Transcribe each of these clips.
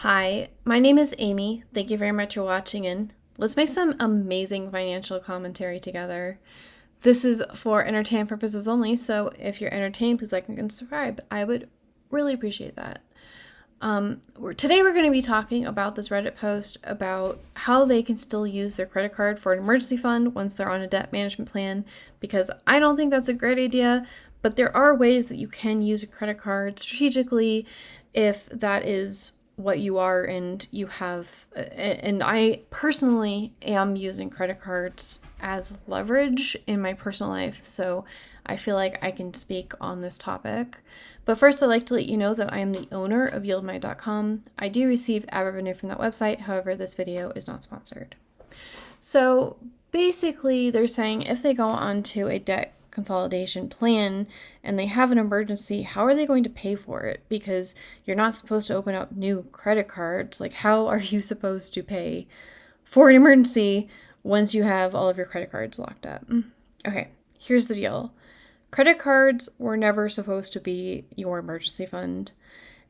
Hi, my name is Amy. Thank you very much for watching and let's make some amazing financial commentary together. This is for entertainment purposes only, so if you're entertained, please like and subscribe. I would really appreciate that. Today we're going to be talking about this Reddit post about how they can still use their credit card for an emergency fund once they're on a debt management plan, because I don't think that's a great idea, but there are ways that you can use a credit card strategically if that is what you are and you have. And I personally am using credit cards as leverage in my personal life, so I feel like I can speak on this topic. But first, I'd like to let you know that I am the owner of YieldMy.com. I do receive ad revenue from that website, however, this video is not sponsored. So basically, they're saying if they go onto a debt consolidation plan and they have an emergency, how are they going to pay for it? Because you're not supposed to open up new credit cards. Like, how are you supposed to pay for an emergency once you have all of your credit cards locked up? Okay, here's the deal. Credit cards were never supposed to be your emergency fund.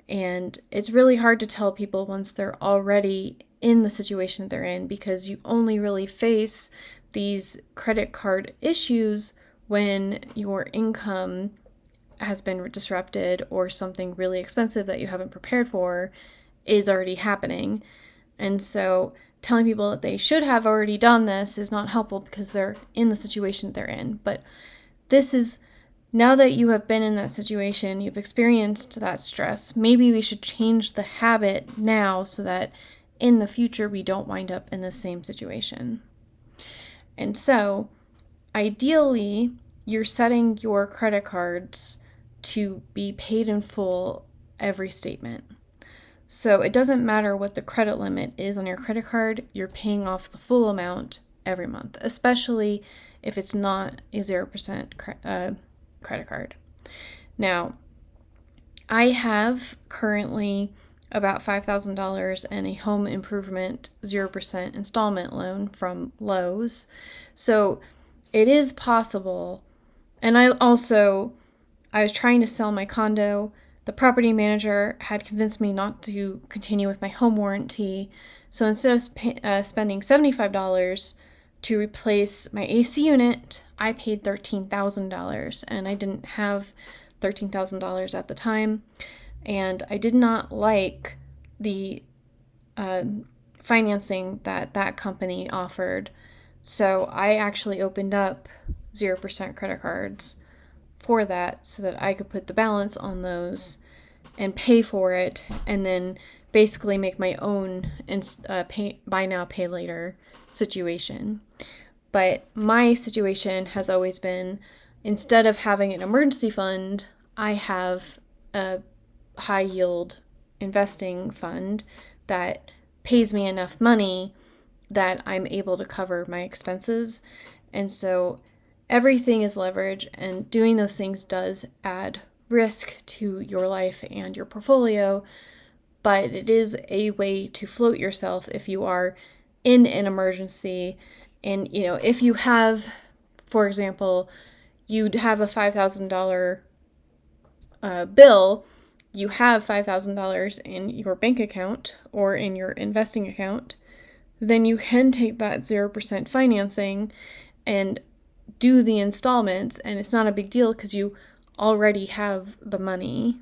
And it's really hard to tell people once they're already in the situation they're in, because you only really face these credit card issues when your income has been disrupted or something really expensive that you haven't prepared for is already happening. And so telling people that they should have already done this is not helpful because they're in the situation they're in. But this is, now that you have been in that situation, you've experienced that stress, maybe we should change the habit now so that in the future we don't wind up in the same situation. And so, ideally, you're setting your credit cards to be paid in full every statement. So it doesn't matter what the credit limit is on your credit card, you're paying off the full amount every month, especially if it's not a 0% credit card. Now, I have currently about $5,000 in a home improvement 0% installment loan from Lowe's. So it is possible. And I was trying to sell my condo. The property manager had convinced me not to continue with my home warranty. So instead of spending $75 to replace my AC unit, I paid $13,000, and I didn't have $13,000 at the time, and I did not like the financing that company offered. So I actually opened up 0% credit cards for that so that I could put the balance on those and pay for it, and then basically make my own buy now, pay later situation. But my situation has always been, instead of having an emergency fund, I have a high yield investing fund that pays me enough money that I'm able to cover my expenses. And so everything is leverage, and doing those things does add risk to your life and your portfolio, but it is a way to float yourself if you are in an emergency. And, if you have, for example, you'd have a $5,000 bill, you have $5,000 in your bank account or in your investing account, then you can take that 0% financing and do the installments, and it's not a big deal because you already have the money.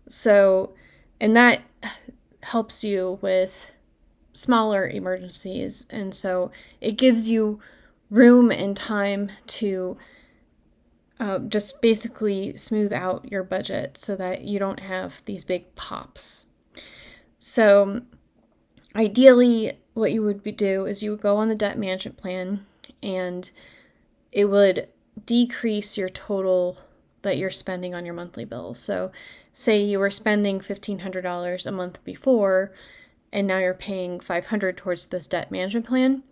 So, and that helps you with smaller emergencies, and so it gives you room and time to just basically smooth out your budget so that you don't have these big pops. So ideally, what you would do is you would go on the debt management plan, and it would decrease your total that you're spending on your monthly bills. So say you were spending $1,500 a month before, and now you're paying $500 towards this debt management plan.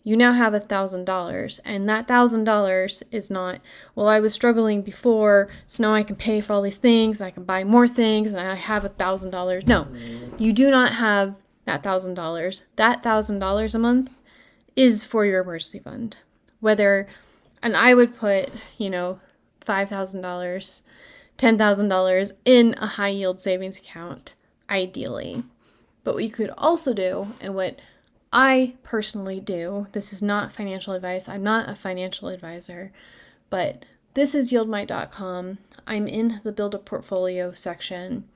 You now have $1,000, and that $1,000 is not, well, I was struggling before, so now I can pay for all these things, I can buy more things, and I have $1,000. No, you do not have that $1,000. That $1,000 a month is for your emergency fund. And I would put, $5,000, $10,000 in a high yield savings account, ideally. But what you could also do, and what I personally do, this is not financial advice, I'm not a financial advisor, but this is yieldmight.com. I'm in the build a portfolio section,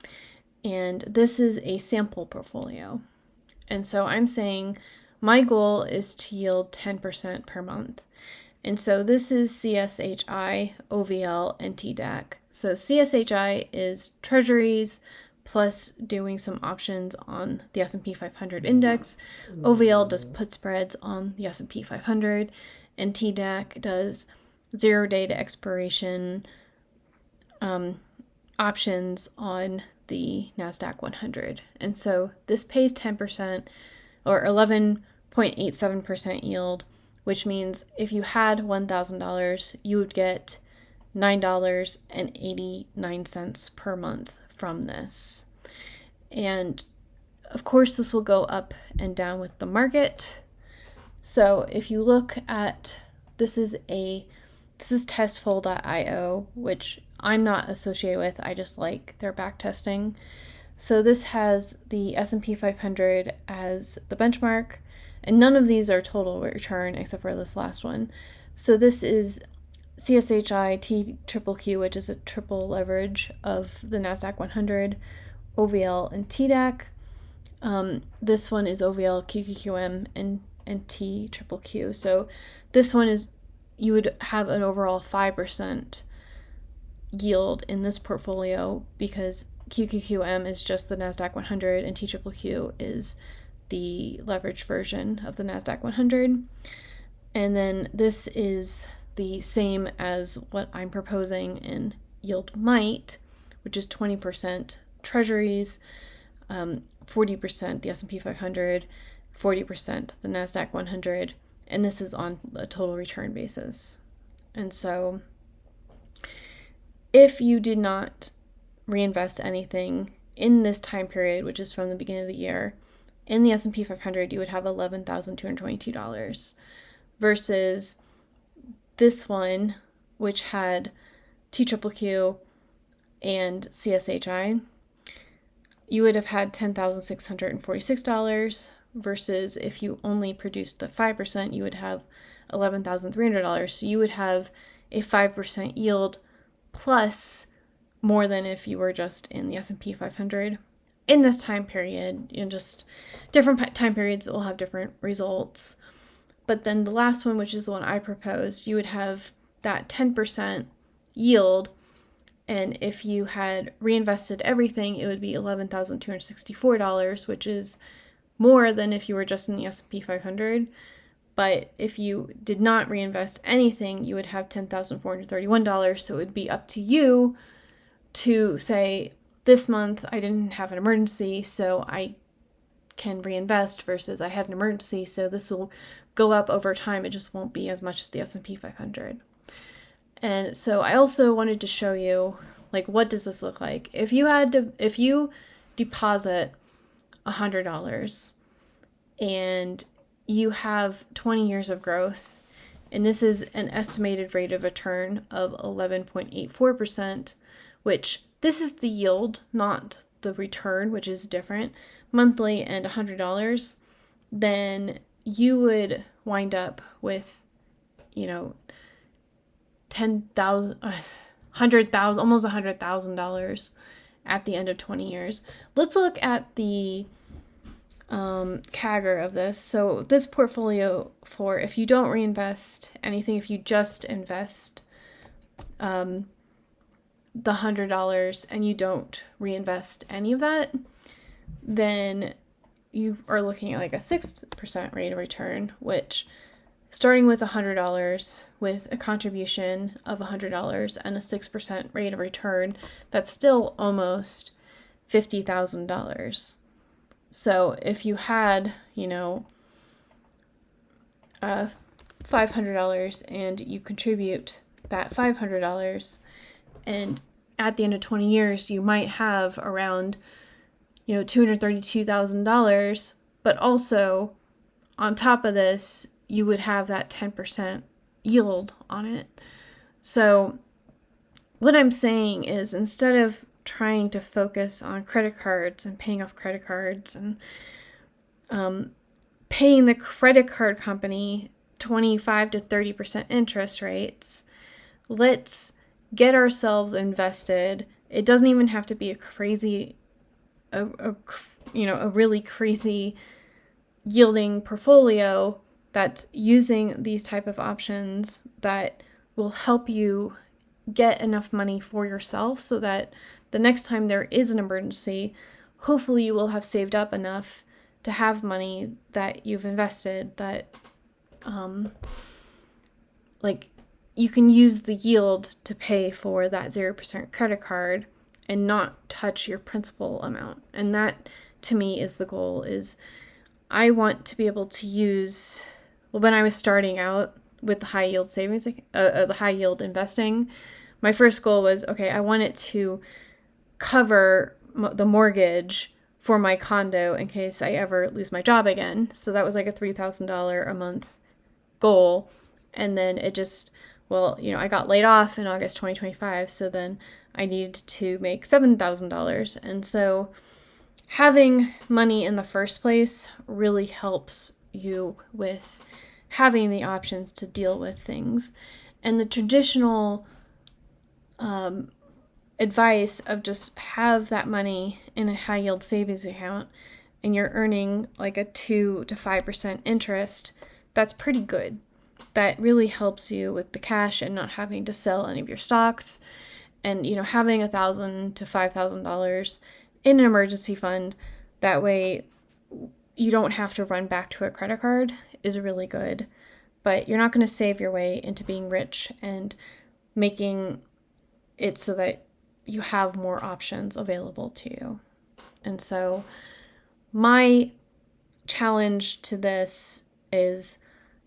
and this is a sample portfolio. And so I'm saying my goal is to yield 10% per month. And so this is CSHI, OVL, and TDAC. So CSHI is treasuries plus doing some options on the S&P 500 index. OVL does put spreads on the S&P 500, and TDAC does 0 day to expiration options on the NASDAQ 100. And so this pays 10% or 11.87% yield, which means if you had $1,000, you would get $9.89 per month from this. And of course, this will go up and down with the market. So if you look at, this is testful.io, which I'm not associated with. I just like their back testing. So this has the S&P 500 as the benchmark, and none of these are total return except for this last one. So this is CSHI TQQQ, which is a triple leverage of the NASDAQ 100, OVL, and TDAC. This one is OVL, QQQM, and TQQQ. So this one is, you would have an overall 5% yield in this portfolio because QQQM is just the NASDAQ 100 and TQQQ is the leveraged version of the NASDAQ 100. And then this is the same as what I'm proposing in Yield Might, which is 20% treasuries, 40% the S&P 500, 40% the NASDAQ 100, and this is on a total return basis. And so if you did not reinvest anything in this time period, which is from the beginning of the year, in the S&P 500, you would have $11,222 versus this one, which had TQQQ and CSHI, you would have had $10,646 versus if you only produced the 5%, you would have $11,300. So you would have a 5% yield plus more than if you were just in the S&P 500. In this time period, just different time periods will have different results. But then the last one, which is the one I proposed, you would have that 10% yield, and if you had reinvested everything, it would be $11,264, which is more than if you were just in the S&P 500. But if you did not reinvest anything, you would have $10,431. So it would be up to you to say, this month I didn't have an emergency, so I can reinvest, versus I had an emergency, so this will go up over time. It just won't be as much as the S&P 500. And so I also wanted to show you, what does this look like? If you deposit $100 and you have 20 years of growth, and this is an estimated rate of return of 11.84%, which this is the yield, not the return, which is different, monthly, and $100, then you would wind up with, $100,000, almost $100,000 at the end of 20 years. Let's look at the CAGR of this. So this portfolio, for if you don't reinvest anything, if you just invest the $100 and you don't reinvest any of that, then you are looking at a 6% rate of return, which, starting with $100 with a contribution of $100 and a 6% rate of return, that's still almost $50,000. So if you had, $500 and you contribute that $500, and at the end of 20 years, you might have around, $232,000, but also on top of this, you would have that 10% yield on it. So what I'm saying is, instead of trying to focus on credit cards and paying off credit cards and paying the credit card company 25 to 30% interest rates. Let's get ourselves invested. It doesn't even have to be a really crazy yielding portfolio that's using these type of options that will help you get enough money for yourself so that the next time there is an emergency, hopefully you will have saved up enough to have money that you've invested that you can use the yield to pay for that 0% credit card and not touch your principal amount. And that, to me, is the goal. Is I want to be able to use, when I was starting out with the high yield savings, the high yield investing, my first goal was, okay, I want it to cover the mortgage for my condo in case I ever lose my job again. So that was like a $3,000 a month goal. And then it just, I got laid off in August 2025. So then I needed to make $7,000. And so having money in the first place really helps you with having the options to deal with things. And the traditional advice of just have that money in a high yield savings account and you're earning like a 2 to 5% interest, that's pretty good. That really helps you with the cash and not having to sell any of your stocks, and having $1,000 to $5,000 in an emergency fund. That way you don't have to run back to a credit card is really good. But you're not going to save your way into being rich and making it so that you have more options available to you. And so my challenge to this is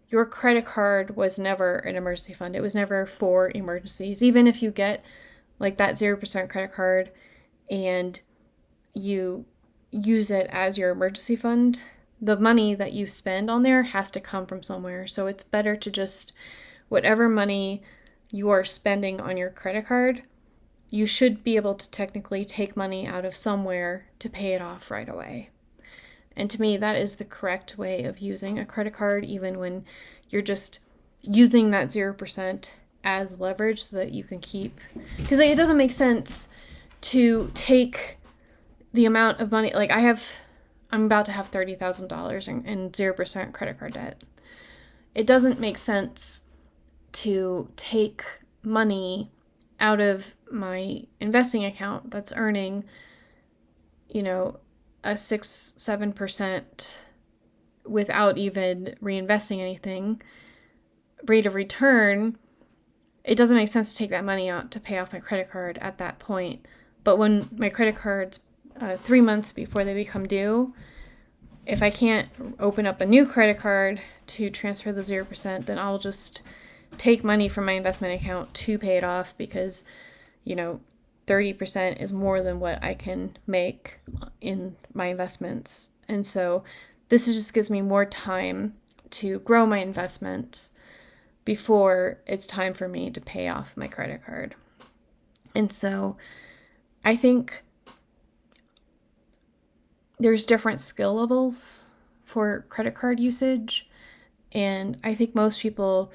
your credit card was never an emergency fund. It was never for emergencies. Even if you get like that 0% credit card and you use it as your emergency fund, the money that you spend on there has to come from somewhere. So it's better to just, whatever money you are spending on your credit card, you should be able to technically take money out of somewhere to pay it off right away. And to me, that is the correct way of using a credit card, even when you're just using that 0% as leverage so that you can keep, because it doesn't make sense to take the amount of money, I'm about to have $30,000 in 0% credit card debt. It doesn't make sense to take money out of my investing account that's earning, a 6-7% without even reinvesting anything rate of return. It doesn't make sense to take that money out to pay off my credit card at that point. But when my credit card's 3 months before they become due, if I can't open up a new credit card to transfer the 0%, then I'll just take money from my investment account to pay it off because, 30% is more than what I can make in my investments. And so this just gives me more time to grow my investments before it's time for me to pay off my credit card. And so I think there's different skill levels for credit card usage, and I think most people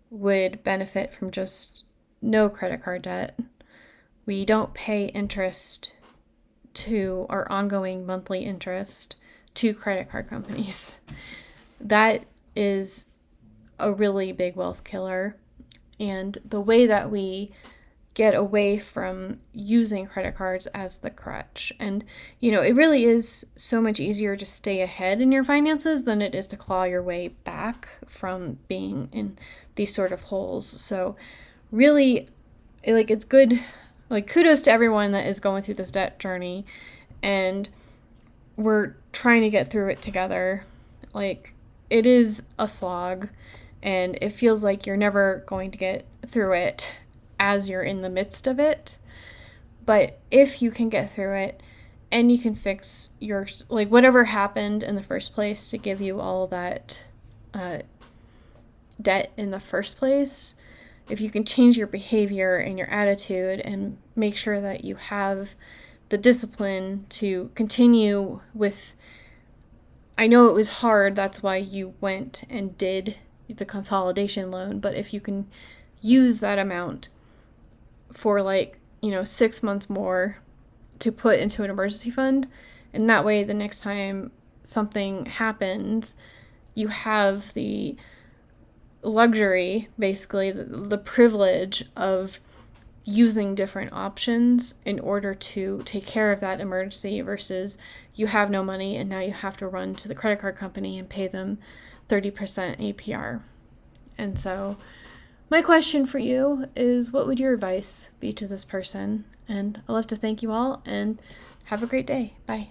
would benefit from just no credit card debt. We don't pay interest to our ongoing monthly interest to credit card companies. That is a really big wealth killer. And the way that we get away from using credit cards as the crutch. And, it really is so much easier to stay ahead in your finances than it is to claw your way back from being in these sort of holes. So really, it's good, kudos to everyone that is going through this debt journey, and we're trying to get through it together. It is a slog, and it feels like you're never going to get through it as you're in the midst of it. But if you can get through it and you can fix your, whatever happened in the first place to give you all that debt in the first place, if you can change your behavior and your attitude and make sure that you have the discipline to continue with. I know it was hard, that's why you went and did the consolidation loan, but if you can use that amount for 6 months more to put into an emergency fund, and that way the next time something happens, you have the luxury, basically the privilege of using different options in order to take care of that emergency, versus you have no money and now you have to run to the credit card company and pay them 30% APR. And so my question for you is, what would your advice be to this person? And I'd love to thank you all, and have a great day. Bye.